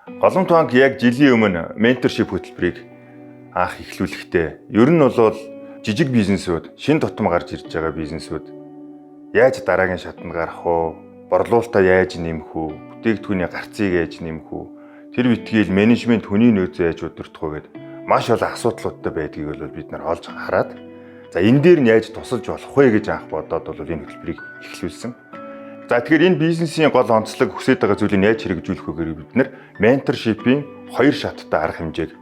Голомт банк яг жилийн өмнө менторшип хөтөлбөрийг анх эхлүүлэхдээ ер нь бол жижиг бизнесүүд, шин тутам гарч ирж байгаа бизнесүүд яаж дараагийн шатанд гарах вэ? Борлуулалтаа яаж нэмэх вэ? Бүтээгдэхүүний гарцыг яаж нэмэх вэ? Тэр битгийл менежмент хүний нөөцөө яаж удирдах вэ гэдэг маш олон асуудлуудтай байдгийг бол бид нар олж хараад за энэ дээр нь яаж тусалж болох вэ гэж анх бодоод бол энэ хөтөлбөрийг эхлүүлсэн. За тэгэхээр энэ бизнесийн гол онцлог хүсэж байгаа зүйлийг яаж хэрэгжүүлэх вэ гэхээр бид нар менторшипийн хоёр шаттай арга хэмжээг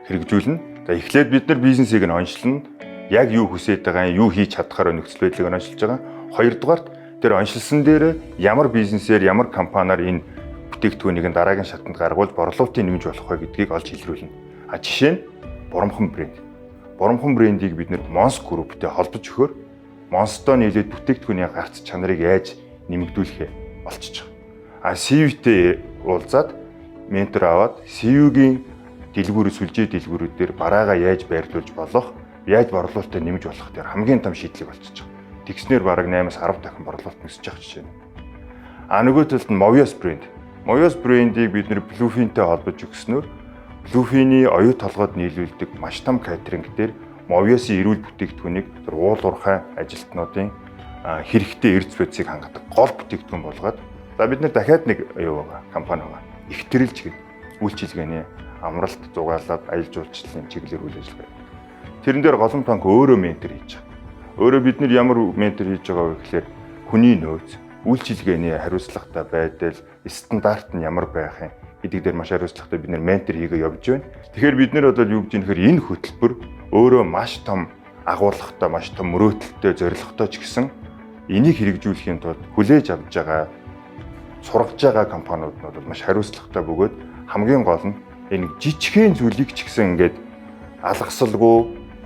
хэрэгжүүлнэ. За эхлээд бид нар бизнесийг нь онцлно. Яг юу хүсэж байгаа юм, юу хийж чадхаар нөхцөл байдлыг онцолж байгаа. Хоёрдугаарт тэр онцлсон дээр ямар бизнесээр, ямар компаниар энэ бүтээгдэхүүнийг дараагийн шатанд гаргуул борлуулалтыг нэмж болох вэ гэдгийг олж илрүүлнэ. Жишээ нь Бурамхан брэнд. Бурамхан брэндийг бид нэр Монс групптэй холбож өгөхөөр Монстой нийлээд бүтээгдэхүүний гарц чанарыг яаж нэмэгдүүлэхээ болчихж байгаа. CV-тэй уулзаад ментор аваад CV-гийн дэлгүүрээс сүлжээ дэлгүүрүүдээр бараагаа яаж байрлуулж болох, яаж борлуулалтаа нэмж болох дээр хамгийн том шийдлийг болчихж байгаа. Тэгснээр бараг 8-10 дахин борлуулалт нөсөж байгаа жишээ нь. Нөгөө талд нь Movios брэнд. Movios брэндийг бид нэр Bluefin-тэй холбож өгснөөр Bluefin-ий оюу толгойд нийлүүлдэг маш том катеринг дээр Movios-ийн эрүүл бүтээгдэхүүнийг уул уурхай ажилтнуудын хэрэгтэй эрдэс бодисыг хангадаг гол бүтээгдэхүүн болгоод за бид нар дахиад нэг компани байгаа. Ихтэрэлж гэдэг үйлчилгээний амралт, зугаалаад, аялал жуулчлалын чиглэлээр үйл ажиллагаа. Тэрэн дээр Голомт банк өөрөө ментор хийж байгаа. Өөрөө бид нар ямар ментор хийж байгаа вэ гэхээр хүний нөөц, үйлчилгээний хариуцлагатай байдал, стандарт нь ямар байх юм гэдэг дээр маш хариуцлагатай бид нар ментор хийгээ явж байна. Тэгэхээр бид нар одоо юу гэж юм гэхээр энэ хөтөлбөр өөрөө маш том агуулгатай, маш том мөрөөдөлтөй, зорилготой ч гэсэн энийг хэрэгжүүлэхийн тулд хүлээж авч байгаа, сургаж байгаа компаниуд нь бол маш хариуцлагатай бөгөөд хамгийн гол нь энэ жижигхэн зүйлийг ч гэсэн ингээд алгасалгүй,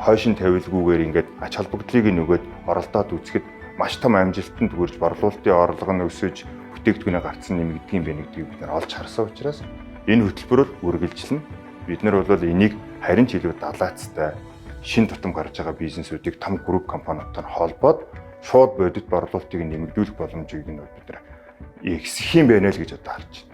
хойшин тавилгүйгээр ингээд ач холбогдлыг нөгөөд оролдоод үзэхэд маш том амжилтанд хүрж борлуулалтын орлого нь өсөж бүтээгдэхүүний гарц нь нэмэгдэх юм байна гэдгийг бид нар олж харсан учраас энэ хөтөлбөрөөр үргэлжлэн бид нар бол энийг харин ч илүү далаацтай шин тутам гарч байгаа бизнесүүдийг том групп компаниудаар холбоод шууд бодит борлуулалтыг нэмэгдүүлэх боломжийг нь бид нар ихсэх юм байна л гэж одоо харж байна.